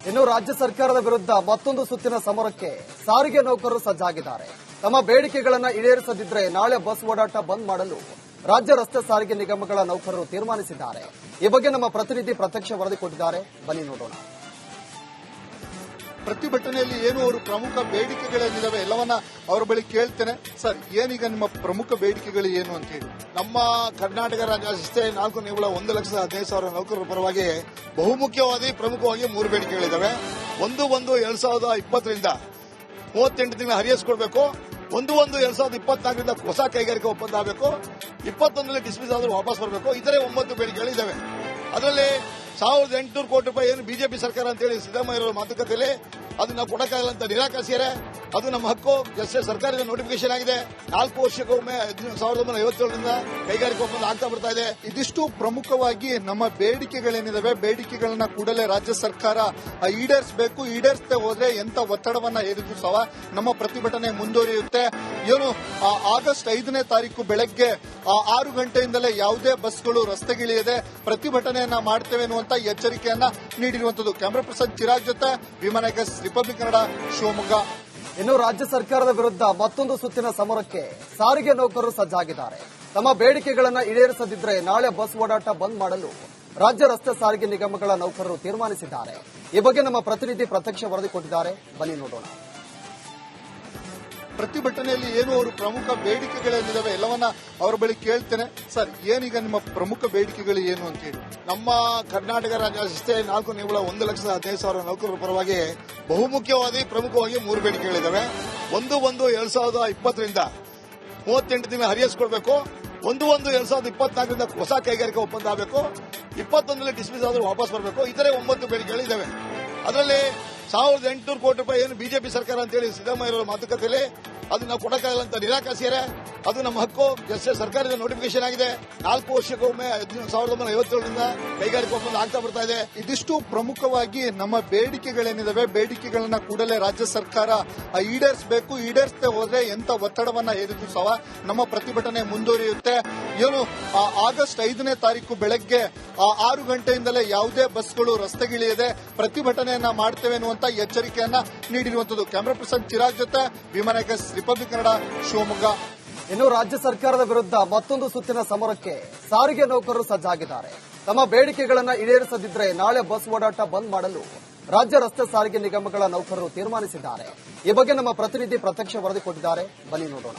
ಇನ್ನು ರಾಜ್ಯ ಸರ್ಕಾರದ ವಿರುದ್ಧ ಮತ್ತೊಂದು ಸುತ್ತಿನ ಸಮರಕ್ಕೆ ಸಾರಿಗೆ ನೌಕರರು ಸಜ್ಜಾಗಿದ್ದಾರೆ. ತಮ್ಮ ಬೇಡಿಕೆಗಳನ್ನು ಈಡೇರಿಸದಿದ್ದರೆ ನಾಳೆ ಬಸ್ ಓಡಾಟ ಬಂದ್ ಮಾಡಲು ರಾಜ್ಯ ರಸ್ತೆ ಸಾರಿಗೆ ನಿಗಮಗಳ ನೌಕರರು ತೀರ್ಮಾನಿಸಿದ್ದಾರೆ. ಈ ಬಗ್ಗೆ ನಮ್ಮ ಪ್ರತಿನಿಧಿ ಪ್ರತ್ಯಕ್ಷ ವರದಿ ಕೊಟ್ಟಿದ್ದಾರೆ, ಬನ್ನಿ ನೋಡೋಣ. ಪ್ರತಿಭಟನೆಯಲ್ಲಿ ಏನು ಅವರು ಪ್ರಮುಖ ಬೇಡಿಕೆಗಳೇನಿದಾವೆ ಎಲ್ಲವನ್ನ ಅವರ ಬಳಿ ಕೇಳ್ತೇನೆ. ಸರ್, ಏನೀಗ ನಿಮ್ಮ ಪ್ರಮುಖ ಬೇಡಿಕೆಗಳು ಏನು ಅಂತ ಹೇಳಿ? ನಮ್ಮ ಕರ್ನಾಟಕ ರಾಜ್ಯ ರಸ್ತೆ 4 ನಿಗಮಗಳ 1,15,000 ನೌಕರರ ಪರವಾಗಿ ಬಹುಮುಖ್ಯವಾಗಿ ಪ್ರಮುಖವಾಗಿ 3 ಬೇಡಿಕೆಗಳಿದ್ದಾವೆ. 1/1/2020ರಿಂದ 38 ತಿಂಗಳ ಹರಿಯಸ್ಕೊಳ್ಬೇಕು. 1/1/2024ರಿಂದ ಹೊಸ ಕೈಗಾರಿಕಾ ಒಪ್ಪಂದ ಆಗಬೇಕು. 21ರಲ್ಲಿ ಡಿಸ್ಮಿಸ್ ಆದರೂ ವಾಪಸ್ ಬರಬೇಕು. ಇತರೆ 9 ಬೇಡಿಕೆಗಳಿದ್ದಾವೆ. ಅದರಲ್ಲಿ 1,800 ಕೋಟಿ ರೂಪಾಯಿ ಏನು ಬಿಜೆಪಿ ಸರ್ಕಾರ ಅಂತೇಳಿ ಸಿದ್ದರಾಮಯ್ಯ ಮಾತುಕತೆಯಲ್ಲಿ ಅದನ್ನ ಕೊಡಕ್ಕಾಗಲ್ಲ ಅಂತ ನಿರಾಕರಿಸಿದ್ದಾರೆ. ಅದು ನಮ್ಮ ಹಕ್ಕು. ಜಸ್ಟ್ ಸರ್ಕಾರದ ನೋಟಿಫಿಕೇಶನ್ ಆಗಿದೆ. 4 ವರ್ಷಕ್ಕೊಮ್ಮೆ 1957ರಿಂದ ಕೈಗಾರಿಕಾ ಒಪ್ಪಂದ ಆಗ್ತಾ ಬರ್ತಾ ಇದೆ. ಇದಿಷ್ಟು ಪ್ರಮುಖವಾಗಿ ನಮ್ಮ ಬೇಡಿಕೆಗಳೇನಿದಾವೆ, ಬೇಡಿಕೆಗಳನ್ನ ಕೂಡಲೇ ರಾಜ್ಯ ಸರ್ಕಾರ ಈಡೇರಿಸಬೇಕು. ಈಡೇರಿಸದೆ ಹೋದ್ರೆ ಎಂತ ಒತ್ತಡವನ್ನ ಹೇರಿದ್ರು ಸಹ ನಮ್ಮ ಪ್ರತಿಭಟನೆ ಮುಂದುವರಿಯುತ್ತೆ. ಏನು ಆಗಸ್ಟ್ 5ನೇ ತಾರೀಕು ಬೆಳಗ್ಗೆ 6 ಗಂಟೆಯಿಂದಲೇ ಯಾವುದೇ ಬಸ್ಗಳು ರಸ್ತೆಗಿಳಿಯದೆ ಪ್ರತಿಭಟನೆಯನ್ನ ಮಾಡ್ತೇವೆ ಅನ್ನುವಂತ ಎಚ್ಚರಿಕೆಯನ್ನ ನೀಡಿರುವಂತದ್ದು. ಕ್ಯಾಮರಾ ಪರ್ಸನ್ ಚಿರಾಗ್ ಜೊತೆ ವಿಮಾನಕ್ಕೆ ರಿಪಬ್ಲಿಕ್ ಕನ್ನಡ, ಶಿವಮೊಗ್ಗ. ಇನ್ನು ರಾಜ್ಯ ಸರ್ಕಾರದ ವಿರುದ್ಧ ಮತ್ತೊಂದು ಸುತ್ತಿನ ಸಮರಕ್ಕೆ ಸಾರಿಗೆ ನೌಕರರು ಸಜ್ಜಾಗಿದ್ದಾರೆ. ತಮ್ಮ ಬೇಡಿಕೆಗಳನ್ನು ಈಡೇರಿಸದಿದ್ದರೆ ನಾಳೆ ಬಸ್ ಓಡಾಟ ಬಂದ್ ಮಾಡಲು ರಾಜ್ಯ ರಸ್ತೆ ಸಾರಿಗೆ ನಿಗಮಗಳ ನೌಕರರು ತೀರ್ಮಾನಿಸಿದ್ದಾರೆ. ಈ ಬಗ್ಗೆ ನಮ್ಮ ಪ್ರತಿನಿಧಿ ಪ್ರತ್ಯಕ್ಷ ವರದಿ ಕೊಟ್ಟಿದ್ದಾರೆ, ಬನ್ನಿ ನೋಡೋಣ. ಪ್ರತಿಭಟನೆಯಲ್ಲಿ ಏನು ಅವರು ಪ್ರಮುಖ ಬೇಡಿಕೆಗಳೇನಿದಾವೆ ಎಲ್ಲವನ್ನ ಅವರ ಬಳಿ ಕೇಳ್ತೇನೆ. ಸರ್, ಏನೀಗ ನಿಮ್ಮ ಪ್ರಮುಖ ಬೇಡಿಕೆಗಳು ಏನು ಅಂತ ಹೇಳಿ? ನಮ್ಮ ಕರ್ನಾಟಕ ರಾಜ್ಯ ರಸ್ತೆ 4 ನಿಗಮಗಳ 1,15,000 ನೌಕರರ ಪರವಾಗಿ ಬಹುಮುಖ್ಯವಾಗಿ ಪ್ರಮುಖವಾಗಿ 3 ಬೇಡಿಕೆಗಳಿದ್ದಾವೆ. 1/1/2020ರಿಂದ 38 ತಿಂಗಳ ಹರಿಯಸ್ಕೊಳ್ಬೇಕು. 1/1/2024ರಿಂದ ಹೊಸ ಕೈಗಾರಿಕಾ ಒಪ್ಪಂದ ಆಗಬೇಕು. 21ರಲ್ಲಿ ಡಿಸ್ಮಿಸ್ ಆದರೂ ವಾಪಸ್ ಬರಬೇಕು. ಇತರೆ 9 ಬೇಡಿಕೆಗಳಿದ್ದಾವೆ. ಅದರಲ್ಲಿ 1,800 ಕೋಟಿ ರೂಪಾಯಿ ಏನು ಬಿಜೆಪಿ ಸರ್ಕಾರ ಅಂತೇಳಿ ಸಿದ್ದರಾಮಯ್ಯ ಮಾತುಕತೆಯಲ್ಲಿ ಅದನ್ನ ಕೊಡಕ್ಕಾಗಲ್ಲ ಅಂತ ನಿರಾಕರಿಸಿದ್ದಾರೆ. ಅದು ನಮ್ಮ ಹಕ್ಕು. ಜಸ್ಟ್ ಸರ್ಕಾರದ ನೋಟಿಫಿಕೇಶನ್ ಆಗಿದೆ. 4 ವರ್ಷಕ್ಕೊಮ್ಮೆ 1957ರಿಂದ ಕೈಗಾರಿಕಾ ಒಪ್ಪಂದ ಆಗ್ತಾ ಬರ್ತಾ ಇದೆ. ಇದಿಷ್ಟು ಪ್ರಮುಖವಾಗಿ ನಮ್ಮ ಬೇಡಿಕೆಗಳೇನಿದಾವೆ, ಬೇಡಿಕೆಗಳನ್ನ ಕೂಡಲೇ ರಾಜ್ಯ ಸರ್ಕಾರ ಈಡೇರಿಸಬೇಕು. ಈಡೇರಿಸದೆ ಹೋದ್ರೆ ಎಂತ ಒತ್ತಡವನ್ನ ಹೇರಿದ್ರು ಸಹ ನಮ್ಮ ಪ್ರತಿಭಟನೆ ಮುಂದುವರಿಯುತ್ತೆ. ಏನು ಆಗಸ್ಟ್ 5ನೇ ತಾರೀಕು ಬೆಳಗ್ಗೆ 6 ಗಂಟೆಯಿಂದಲೇ ಯಾವುದೇ ಬಸ್ಗಳು ರಸ್ತೆಗಿಳಿಯದೆ ಪ್ರತಿಭಟನೆಯನ್ನ ಮಾಡ್ತೇವೆ ಅನ್ನುವಂತ ಎಚ್ಚರಿಕೆಯನ್ನ ನೀಡಿರುವಂತದ್ದು. ಕ್ಯಾಮರಾ ಪರ್ಸನ್ ಚಿರಾಗ್ ಜೊತೆ ವಿಮಾನಕ್ಕೆ ರಿಪಬ್ಲಿಕ್ ಕನ್ನಡ, ಶಿವಮೊಗ್ಗ. ಇನ್ನು ರಾಜ್ಯ ಸರ್ಕಾರದ ವಿರುದ್ಧ ಮತ್ತೊಂದು ಸುತ್ತಿನ ಸಮರಕ್ಕೆ ಸಾರಿಗೆ ನೌಕರರು ಸಜ್ಜಾಗಿದ್ದಾರೆ. ತಮ್ಮ ಬೇಡಿಕೆಗಳನ್ನು ಈಡೇರಿಸದಿದ್ದರೆ ನಾಳೆ ಬಸ್ ಓಡಾಟ ಬಂದ್ ಮಾಡಲು ರಾಜ್ಯ ರಸ್ತೆ ಸಾರಿಗೆ ನಿಗಮಗಳ ನೌಕರರು ತೀರ್ಮಾನಿಸಿದ್ದಾರೆ. ಈ ಬಗ್ಗೆ ನಮ್ಮ ಪ್ರತಿನಿಧಿ ಪ್ರತ್ಯಕ್ಷ ವರದಿ ಕೊಟ್ಟಿದ್ದಾರೆ, ಬನ್ನಿ ನೋಡೋಣ.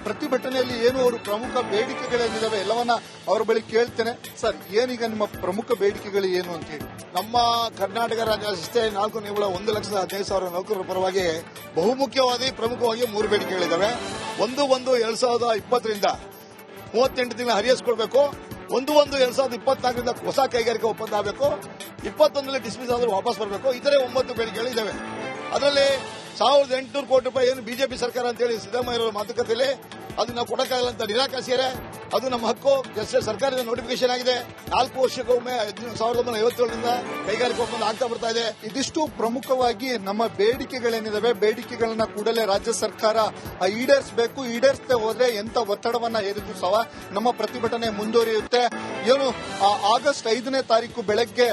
ಪ್ರತಿಭಟನೆಯಲ್ಲಿ ಏನು ಅವರು ಪ್ರಮುಖ ಬೇಡಿಕೆಗಳೇನಿದಾವೆ ಎಲ್ಲವನ್ನ ಅವರ ಬಳಿ ಕೇಳ್ತೇನೆ. ಸರ್, ಏನೀಗ ನಿಮ್ಮ ಪ್ರಮುಖ ಬೇಡಿಕೆಗಳು ಏನು ಅಂತ ಹೇಳಿ? ನಮ್ಮ ಕರ್ನಾಟಕ ರಾಜ್ಯ ರಸ್ತೆ 4 ನಿಗಮಗಳ 1,15,000 ನೌಕರರ ಪರವಾಗಿ ಬಹುಮುಖ್ಯವಾಗಿ ಪ್ರಮುಖವಾಗಿ 3 ಬೇಡಿಕೆಗಳಿದ್ದಾವೆ. 1/1/2020ರಿಂದ 38 ತಿಂಗಳ ಹರಿಯಸ್ಕೊಳ್ಬೇಕು. 1/1/2024ರಿಂದ ಹೊಸ ಕೈಗಾರಿಕಾ ಒಪ್ಪಂದ ಆಗಬೇಕು. 21ರಲ್ಲಿ ಡಿಸ್ಮಿಸ್ ಆದರೂ ವಾಪಸ್ ಬರಬೇಕು. ಇತರೆ 9 ಬೇಡಿಕೆಗಳಿದ್ದಾವೆ. ಅದರಲ್ಲಿ 1,800 ಕೋಟಿ ರೂಪಾಯಿ ಏನು ಬಿಜೆಪಿ ಸರ್ಕಾರ ಅಂತೇಳಿ ಸಿದ್ದರಾಮಯ್ಯ ಮಾತುಕತೆಯಲ್ಲಿ ಅದನ್ನ ಕೊಡಕ್ಕಾಗಲ್ಲ ಅಂತ ನಿರಾಕರಿಸಿದ್ದಾರೆ. ಅದು ನಮ್ಮ ಹಕ್ಕು. ಜಸ್ಟ್ ಸರ್ಕಾರದ ನೋಟಿಫಿಕೇಶನ್ ಆಗಿದೆ. 4 ವರ್ಷಕ್ಕೊಮ್ಮೆ 1957ರಿಂದ ಕೈಗಾರಿಕಾ ಒಪ್ಪಂದ ಆಗ್ತಾ ಬರ್ತಾ ಇದೆ. ಇದಿಷ್ಟು ಪ್ರಮುಖವಾಗಿ ನಮ್ಮ ಬೇಡಿಕೆಗಳೇನಿದಾವೆ, ಬೇಡಿಕೆಗಳನ್ನ ಕೂಡಲೇ ರಾಜ್ಯ ಸರ್ಕಾರ ಈಡೇರಿಸಬೇಕು. ಈಡೇರಿಸದೆ ಹೋದ್ರೆ ಎಂತ ಒತ್ತಡವನ್ನ ಹೇರಿದ್ರು ಸಹ ನಮ್ಮ ಪ್ರತಿಭಟನೆ ಮುಂದುವರಿಯುತ್ತೆ. ಏನು ಆಗಸ್ಟ್ 5ನೇ ತಾರೀಕು ಬೆಳಗ್ಗೆ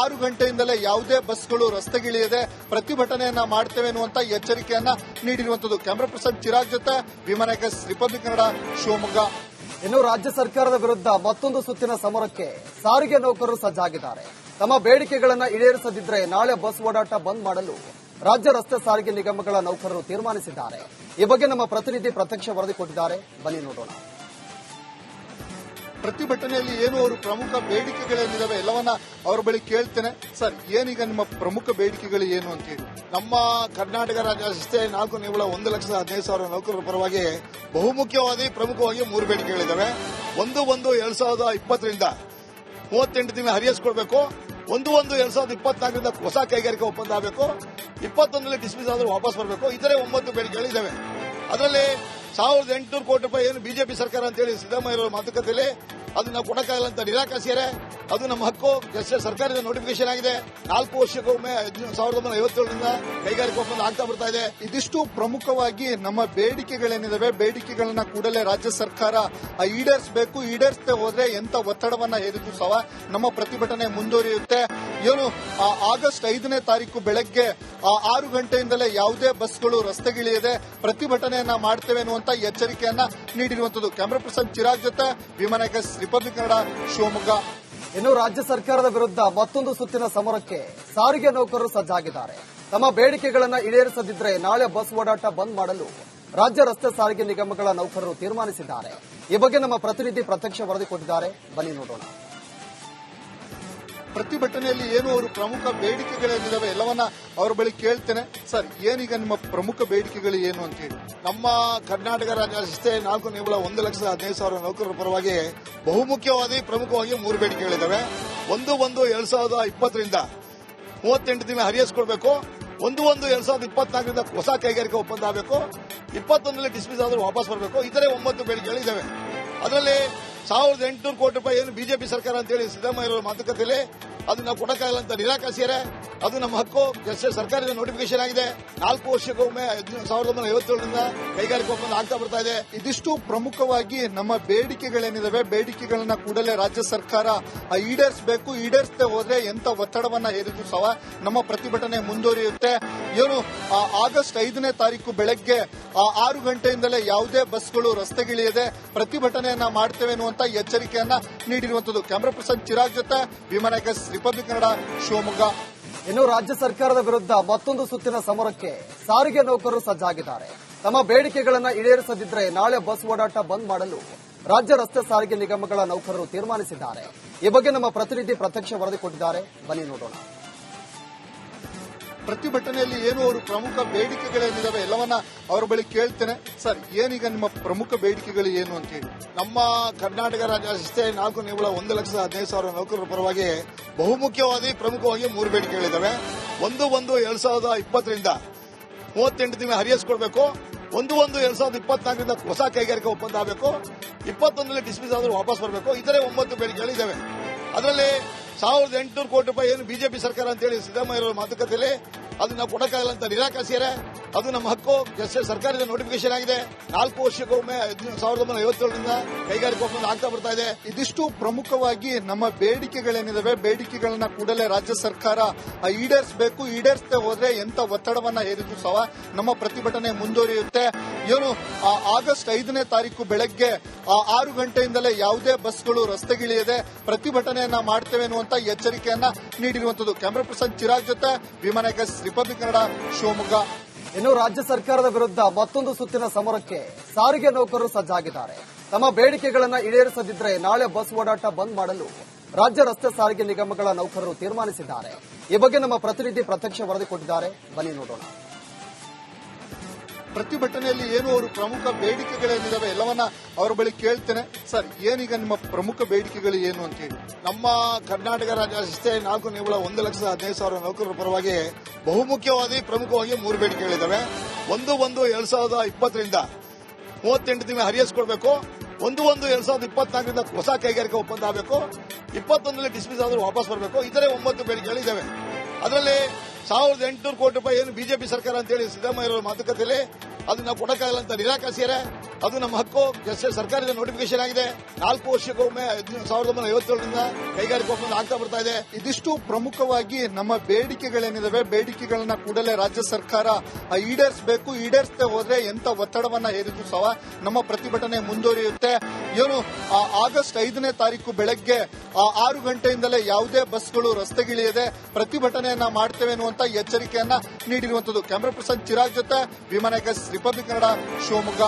6 ಗಂಟೆಯಿಂದಲೇ ಯಾವುದೇ ಬಸ್ಗಳು ರಸ್ತೆಗಿಳಿಯದೆ ಪ್ರತಿಭಟನೆಯನ್ನ ಮಾಡ್ತೇವೆ ಅನ್ನುವಂತ ಎಚ್ಚರಿಕೆಯನ್ನ ನೀಡಿರುವಂತದ್ದು. ಕ್ಯಾಮರಾ ಪರ್ಸನ್ ಚಿರಾಗ್ ಜೊತೆ ವಿಮಾನಕ್ಕೆ ರಿಪಬ್ಲಿಕ್ ಕನ್ನಡ, ಶಿವಮೊಗ್ಗ. ಇನ್ನು ರಾಜ್ಯ ಸರ್ಕಾರದ ವಿರುದ್ಧ ಮತ್ತೊಂದು ಸುತ್ತಿನ ಸಮರಕ್ಕೆ ಸಾರಿಗೆ ನೌಕರರು ಸಜ್ಜಾಗಿದ್ದಾರೆ. ತಮ್ಮ ಬೇಡಿಕೆಗಳನ್ನು ಈಡೇರಿಸದಿದ್ದರೆ ನಾಳೆ ಬಸ್ ಓಡಾಟ ಬಂದ್ ಮಾಡಲು ರಾಜ್ಯ ರಸ್ತೆ ಸಾರಿಗೆ ನಿಗಮಗಳ ನೌಕರರು ತೀರ್ಮಾನಿಸಿದ್ದಾರೆ. ಈ ಬಗ್ಗೆ ನಮ್ಮ ಪ್ರತಿನಿಧಿ ಪ್ರತ್ಯಕ್ಷ ವರದಿ ಕೊಟ್ಟಿದ್ದಾರೆ, ಬನ್ನಿ ನೋಡೋಣ. ಪ್ರತಿಭಟನೆಯಲ್ಲಿ ಏನು ಅವರು ಪ್ರಮುಖ ಬೇಡಿಕೆಗಳೇನಿದಾವೆ ಎಲ್ಲವನ್ನ ಅವರ ಬಳಿ ಕೇಳ್ತೇನೆ. ಸರ್, ಏನೀಗ ನಿಮ್ಮ ಪ್ರಮುಖ ಬೇಡಿಕೆಗಳು ಏನು ಅಂತ ಹೇಳಿ? ನಮ್ಮ ಕರ್ನಾಟಕ ರಾಜ್ಯ ರಸ್ತೆ 4 ನಿಗಮಗಳ 1,15,000 ನೌಕರರ ಪರವಾಗಿ ಬಹುಮುಖ್ಯವಾಗಿ ಪ್ರಮುಖವಾಗಿ 3 ಬೇಡಿಕೆಗಳಿದ್ದಾವೆ. 1/1/2020ರಿಂದ 38 ತಿಂಗಳ ಹರಿಯಸ್ಕೊಳ್ಬೇಕು. 1/1/2024ರಿಂದ ಹೊಸ ಕೈಗಾರಿಕಾ ಒಪ್ಪಂದ ಆಗಬೇಕು. 21ರಲ್ಲಿ ಡಿಸ್ಮಿಸ್ ಆದರೂ ವಾಪಸ್ ಬರಬೇಕು. ಇತರೆ 9 ಬೇಡಿಕೆಗಳಿದ್ದಾವೆ. ಅದರಲ್ಲಿ 1,800 ಕೋಟಿ ರೂಪಾಯಿ ಏನು ಬಿಜೆಪಿ ಸರ್ಕಾರ ಅಂತೇಳಿ ಸಿದ್ದರಾಮಯ್ಯ ಮಾತುಕತೆಯಲ್ಲಿ ಅದನ್ನ ಕೊಡಕ್ಕಾಗಲ್ಲ ಅಂತ ನಿರಾಕರಿಸಿದ್ದಾರೆ. ಅದು ನಮ್ಮ ಹಕ್ಕು. ಸರ್ಕಾರದ ನೋಟಿಫಿಕೇಶನ್ ಆಗಿದೆ. 4 ವರ್ಷಕ್ಕೊಮ್ಮೆ 1957ರಿಂದ ಕೈಗಾರಿಕಾ ಒಪ್ಪಂದ ಆಗ್ತಾ ಬರ್ತಾ ಇದೆ. ಇದಿಷ್ಟು ಪ್ರಮುಖವಾಗಿ ನಮ್ಮ ಬೇಡಿಕೆಗಳೇನಿದಾವೆ, ಬೇಡಿಕೆಗಳನ್ನ ಕೂಡಲೇ ರಾಜ್ಯ ಸರ್ಕಾರ ಈಡೇರಿಸಬೇಕು. ಈಡೇರಿಸದೆ ಹೋದ್ರೆ ಎಂತ ಒತ್ತಡವನ್ನ ಹೇರಿದ್ರು ಸಹ ನಮ್ಮ ಪ್ರತಿಭಟನೆ ಮುಂದುವರಿಯುತ್ತೆ. ಏನು ಆಗಸ್ಟ್ 5ನೇ ತಾರೀಕು ಬೆಳಗ್ಗೆ 6 ಗಂಟೆಯಿಂದಲೇ ಯಾವುದೇ ಬಸ್ಗಳು ರಸ್ತೆಗಿಳಿಯದೆ ಪ್ರತಿಭಟನೆಯನ್ನ ಮಾಡ್ತೇವೆ ಅನ್ನುವಂತ ಎಚ್ಚರಿಕೆಯನ್ನ ನೀಡಿರುವಂತದ್ದು. ಕ್ಯಾಮರಾ ಪರ್ಸನ್ ಚಿರಾಗ್ ಜೊತೆ ವಿಮಾನಕ ರಿಪಬ್ಲಿಕ್ ಕನ್ನಡ, ಶಿವಮೊಗ್ಗ. ಇನ್ನು ರಾಜ್ಯ ಸರ್ಕಾರದ ವಿರುದ್ಧ ಮತ್ತೊಂದು ಸುತ್ತಿನ ಸಮರಕ್ಕೆ ಸಾರಿಗೆ ನೌಕರರು ಸಜ್ಜಾಗಿದ್ದಾರೆ. ತಮ್ಮ ಬೇಡಿಕೆಗಳನ್ನು ಈಡೇರಿಸದಿದ್ದರೆ ನಾಳೆ ಬಸ್ ಓಡಾಟ ಬಂದ್ ಮಾಡಲು ರಾಜ್ಯ ರಸ್ತೆ ಸಾರಿಗೆ ನಿಗಮಗಳ ನೌಕರರು ತೀರ್ಮಾನಿಸಿದ್ದಾರೆ. ಈ ಬಗ್ಗೆ ನಮ್ಮ ಪ್ರತಿನಿಧಿ ಪ್ರತ್ಯಕ್ಷ ವರದಿ ಕೊಟ್ಟಿದ್ದಾರೆ, ಬನ್ನಿ ನೋಡೋಣ. ಪ್ರತಿಭಟನೆಯಲ್ಲಿ ಏನು ಅವರು ಪ್ರಮುಖ ಬೇಡಿಕೆಗಳೇನಿದಾವೆ ಎಲ್ಲವನ್ನ ಅವರ ಬಳಿ ಕೇಳ್ತೇನೆ. ಸರ್, ಏನೀಗ ನಿಮ್ಮ ಪ್ರಮುಖ ಬೇಡಿಕೆಗಳು ಏನು ಅಂತ ಹೇಳಿ? ನಮ್ಮ ಕರ್ನಾಟಕ ರಾಜ್ಯ ರಸ್ತೆ 4 ನಿಗಮಗಳ 1,15,000 ನೌಕರರ ಪರವಾಗಿ ಬಹುಮುಖ್ಯವಾಗಿ ಪ್ರಮುಖವಾಗಿ 3 ಬೇಡಿಕೆಗಳಿದ್ದಾವೆ. 1/1/2020ರಿಂದ 38 ತಿಂಗಳ ಹರಿಯಸ್ಕೊಳ್ಬೇಕು. 1/1/2024ರಿಂದ ಹೊಸ ಕೈಗಾರಿಕಾ ಒಪ್ಪಂದ ಆಗಬೇಕು. 21ರಲ್ಲಿ ಡಿಸ್ಮಿಸ್ ಆದರೂ ವಾಪಸ್ ಬರಬೇಕು. ಇತರೆ 9 ಬೇಡಿಕೆಗಳಿದ್ದಾವೆ. ಅದರಲ್ಲಿ 1,800 ಕೋಟಿ ರೂಪಾಯಿ ಏನು ಬಿಜೆಪಿ ಸರ್ಕಾರ ಅಂತೇಳಿ ಸಿದ್ದರಾಮಯ್ಯ ಮಾತುಕತೆಯಲ್ಲಿ ಅದನ್ನ ಕೊಡಕ್ಕಾಗಲ್ಲ ಅಂತ ನಿರಾಕರಿಸಿದರೆ ಅದು ನಮ್ಮ ಹಕ್ಕು. ಸರ್ಕಾರದ ನೋಟಿಫಿಕೇಶನ್ ಆಗಿದೆ. 4 ವರ್ಷಕ್ಕೊಮ್ಮೆ 1957ರಿಂದ ಕೈಗಾರಿಕಾ ಒಪ್ಪಂದ ಆಗ್ತಾ ಬರ್ತಾ ಇದೆ. ಇದಿಷ್ಟು ಪ್ರಮುಖವಾಗಿ ನಮ್ಮ ಬೇಡಿಕೆಗಳೇನಿದಾವೆ, ಬೇಡಿಕೆಗಳನ್ನ ಕೂಡಲೇ ರಾಜ್ಯ ಸರ್ಕಾರ ಈಡೇರಿಸಬೇಕು. ಈಡೇರಿಸದೆ ಹೋದ್ರೆ ಎಂತ ಒತ್ತಡವನ್ನ ಹೇರಿದ್ರು ಸಹ ನಮ್ಮ ಪ್ರತಿಭಟನೆ ಮುಂದುವರಿಯುತ್ತೆ. ಏನು ಆಗಸ್ಟ್ 5ನೇ ತಾರೀಕು ಬೆಳಗ್ಗೆ 6 ಗಂಟೆಯಿಂದಲೇ ಯಾವುದೇ ಬಸ್ಗಳು ರಸ್ತೆಗಿಳಿಯದೆ ಪ್ರತಿಭಟನೆಯನ್ನ ಮಾಡ್ತೇವೆ ಅನ್ನುವಂತ ಎಚ್ಚರಿಕೆಯನ್ನ ನೀಡಿರುವಂತದ್ದು. ಕ್ಯಾಮರಾ ಪರ್ಸನ್ ಚಿರಾಗ್ ಜೊತೆ ವಿಮಾನಕ ರಿಪಬ್ಲಿಕ್ ಕನ್ನಡ, ಶಿವಮೊಗ್ಗ. ಇನ್ನು ರಾಜ್ಯ ಸರ್ಕಾರದ ವಿರುದ್ಧ ಮತ್ತೊಂದು ಸುತ್ತಿನ ಸಮರಕ್ಕೆ ಸಾರಿಗೆ ನೌಕರರು ಸಜ್ಜಾಗಿದ್ದಾರೆ. ತಮ್ಮ ಬೇಡಿಕೆಗಳನ್ನು ಈಡೇರಿಸದಿದ್ದರೆ ನಾಳೆ ಬಸ್ ಓಡಾಟ ಬಂದ್ ಮಾಡಲು ರಾಜ್ಯ ರಸ್ತೆ ಸಾರಿಗೆ ನಿಗಮಗಳ ನೌಕರರು ತೀರ್ಮಾನಿಸಿದ್ದಾರೆ. ಈ ಬಗ್ಗೆ ನಮ್ಮ ಪ್ರತಿನಿಧಿ ಪ್ರತ್ಯಕ್ಷ ವರದಿ ಕೊಟ್ಟಿದ್ದಾರೆ, ಬನ್ನಿ ನೋಡೋಣ. ಪ್ರತಿಭಟನೆಯಲ್ಲಿ ಏನು ಅವರು ಪ್ರಮುಖ ಬೇಡಿಕೆಗಳೇನಿದಾವೆ ಎಲ್ಲವನ್ನ ಅವರ ಬಳಿ ಕೇಳ್ತೇನೆ. ಸರ್, ಏನೀಗ ನಿಮ್ಮ ಪ್ರಮುಖ ಬೇಡಿಕೆಗಳು ಏನು ಅಂತ ಹೇಳಿ? ನಮ್ಮ ಕರ್ನಾಟಕ ರಾಜ್ಯ ರಸ್ತೆ 4 ನಿಗಮಗಳ 1,15,000 ನೌಕರರ ಪರವಾಗಿ ಬಹುಮುಖ್ಯವಾಗಿ ಪ್ರಮುಖವಾಗಿ 3 ಬೇಡಿಕೆಗಳಿದ್ದಾವೆ. 1/1/2020ರಿಂದ 38 ತಿಂಗಳ ಹರಿಯಸ್ಕೊಳ್ಬೇಕು. 1/1/2024ರಿಂದ ಹೊಸ ಕೈಗಾರಿಕಾ ಒಪ್ಪಂದ ಆಗಬೇಕು. 21ರಲ್ಲಿ ಡಿಸ್ಮಿಸ್ ಆದರೂ ವಾಪಸ್ ಬರಬೇಕು. ಇತರೆ 9 ಬೇಡಿಕೆಗಳಿದ್ದಾವೆ. ಅದರಲ್ಲಿ 1,800 ಕೋಟಿ ರೂಪಾಯಿ ಏನು ಬಿಜೆಪಿ ಸರ್ಕಾರ ಅಂತೇಳಿ ಸಿದ್ದರಾಮಯ್ಯ ಮಾತುಕತೆಯಲ್ಲಿ ಅದನ್ನ ಕೊಡಕ್ಕಾಗಲ್ಲ ಅಂತ ನಿರಾಕರಿಸಿದರೆ ಅದು ನಮ್ಮ ಹಕ್ಕು. ಸರ್ಕಾರದ ನೋಟಿಫಿಕೇಶನ್ ಆಗಿದೆ. 4 ವರ್ಷಕ್ಕೊಮ್ಮೆ 1957ರಿಂದ ಕೈಗಾರಿಕಾ ಒಪ್ಪಂದ ಆಗ್ತಾ ಬರ್ತಾ ಇದೆ. ಇದಿಷ್ಟು ಪ್ರಮುಖವಾಗಿ ನಮ್ಮ ಬೇಡಿಕೆಗಳೇನಿದಾವೆ, ಬೇಡಿಕೆಗಳನ್ನ ಕೂಡಲೇ ರಾಜ್ಯ ಸರ್ಕಾರ ಈಡೇರಿಸಬೇಕು. ಈಡೇರಿಸದೆ ಹೋದ್ರೆ ಎಂತ ಒತ್ತಡವನ್ನ ಹೇರಿದ್ರು ಸಹ ನಮ್ಮ ಪ್ರತಿಭಟನೆ ಮುಂದುವರಿಯುತ್ತೆ. ಏನು ಆಗಸ್ಟ್ 5ನೇ ತಾರೀಕು ಬೆಳಗ್ಗೆ 6 ಗಂಟೆಯಿಂದಲೇ ಯಾವುದೇ ಬಸ್ಗಳು ರಸ್ತೆಗಿಳಿಯದೆ ಪ್ರತಿಭಟನೆಯನ್ನ ಮಾಡ್ತೇವೆ ಅನ್ನುವಂತ ಎಚ್ಚರಿಕೆಯನ್ನ ನೀಡಿರುವಂತದ್ದು. ಕ್ಯಾಮರಾ ಪರ್ಸನ್ ಚಿರಾಗ್ ಜೊತೆ ವಿಮಾನಕ ರಿಪಬ್ಲಿಕ್ ಕನ್ನಡ, ಶಿವಮೊಗ್ಗ. ಇನ್ನು ರಾಜ್ಯ ಸರ್ಕಾರದ ವಿರುದ್ಧ ಮತ್ತೊಂದು ಸುತ್ತಿನ ಸಮರಕ್ಕೆ ಸಾರಿಗೆ ನೌಕರರು ಸಜ್ಜಾಗಿದ್ದಾರೆ. ತಮ್ಮ ಬೇಡಿಕೆಗಳನ್ನು ಈಡೇರಿಸದಿದ್ದರೆ ನಾಳೆ ಬಸ್ ಓಡಾಟ ಬಂದ್ ಮಾಡಲು ರಾಜ್ಯ ರಸ್ತೆ ಸಾರಿಗೆ ನಿಗಮಗಳ ನೌಕರರು ತೀರ್ಮಾನಿಸಿದ್ದಾರೆ. ಈ ಬಗ್ಗೆ ನಮ್ಮ ಪ್ರತಿನಿಧಿ ಪ್ರತ್ಯಕ್ಷ ವರದಿ ಕೊಟ್ಟಿದ್ದಾರೆ, ಬನ್ನಿ ನೋಡೋಣ. ಪ್ರತಿಭಟನೆಯಲ್ಲಿ ಏನು ಅವರು ಪ್ರಮುಖ ಬೇಡಿಕೆಗಳೇನಿದಾವೆ ಎಲ್ಲವನ್ನ ಅವರ ಬಳಿ ಕೇಳ್ತೇನೆ. ಸರ್, ಏನೀಗ ನಿಮ್ಮ ಪ್ರಮುಖ ಬೇಡಿಕೆಗಳು ಏನು ಅಂತ ಹೇಳಿ? ನಮ್ಮ ಕರ್ನಾಟಕ ರಾಜ್ಯ ರಸ್ತೆ 4 ನಿಗಮಗಳ 1,15,000 ನೌಕರರ ಪರವಾಗಿ ಬಹುಮುಖ್ಯವಾಗಿ ಪ್ರಮುಖವಾಗಿ 3 ಬೇಡಿಕೆಗಳಿದ್ದಾವೆ. 1/1/2020ರಿಂದ 38 ತಿಂಗಳ ಹರಿಯಸ್ಕೊಳ್ಬೇಕು. 1/1/2024ರಿಂದ ಹೊಸ ಕೈಗಾರಿಕಾ ಒಪ್ಪಂದ ಆಗಬೇಕು. 21ರಲ್ಲಿ ಡಿಸ್ಮಿಸ್ ಆದರೂ ವಾಪಸ್ ಬರಬೇಕು. ಇತರೆ 9 ಬೇಡಿಕೆಗಳಿದ್ದಾವೆ. ಅದರಲ್ಲಿ 1,800 ಕೋಟಿ ರೂಪಾಯಿ ಏನು ಬಿಜೆಪಿ ಸರ್ಕಾರ ಅಂತೇಳಿ ಸಿದ್ದರಾಮಯ್ಯ ಮಾತುಕತೆಯಲ್ಲಿ ಅದನ್ನ ಕೊಡಕ್ಕಾಗಲ್ಲ ಅಂತ ನಿರಾಕರಿಸಿದರೆ ಅದು ನಮ್ಮ ಹಕ್ಕು. ಸರ್ಕಾರದ ನೋಟಿಫಿಕೇಶನ್ ಆಗಿದೆ. 4 ವರ್ಷಕ್ಕೊಮ್ಮೆ 1957ರಿಂದ ಕೈಗಾರಿಕಾ ಒಪ್ಪಂದ ಆಗ್ತಾ ಬರ್ತಾ ಇದೆ. ಇದಿಷ್ಟು ಪ್ರಮುಖವಾಗಿ ನಮ್ಮ ಬೇಡಿಕೆಗಳೇನಿದಾವೆ, ಬೇಡಿಕೆಗಳನ್ನ ಕೂಡಲೇ ರಾಜ್ಯ ಸರ್ಕಾರ ಈಡೇರಿಸಬೇಕು. ಈಡೇರಿಸದೆ ಹೋದ್ರೆ ಎಂತ ಒತ್ತಡವನ್ನ ಹೇರಿದ್ರು ಸಹ ನಮ್ಮ ಪ್ರತಿಭಟನೆ ಮುಂದುವರಿಯುತ್ತೆ. ಏನು ಆಗಸ್ಟ್ 5ನೇ ತಾರೀಕು ಬೆಳಗ್ಗೆ 6 ಗಂಟೆಯಿಂದಲೇ ಯಾವುದೇ ಬಸ್ಗಳು ರಸ್ತೆಗಿಳಿಯದೆ ಪ್ರತಿಭಟನೆಯನ್ನ ಮಾಡ್ತೇವೆ ಅನ್ನುವಂತ ಎಚ್ಚರಿಕೆಯನ್ನ ನೀಡಿರುವಂತದ್ದು. ಕ್ಯಾಮರಾ ಪರ್ಸನ್ ಚಿರಾಗ್ ಜೊತೆ ವಿಮಾನಕ ರಿಪಬ್ಲಿಕ್ ಕನ್ನಡ, ಶಿವಮೊಗ್ಗ.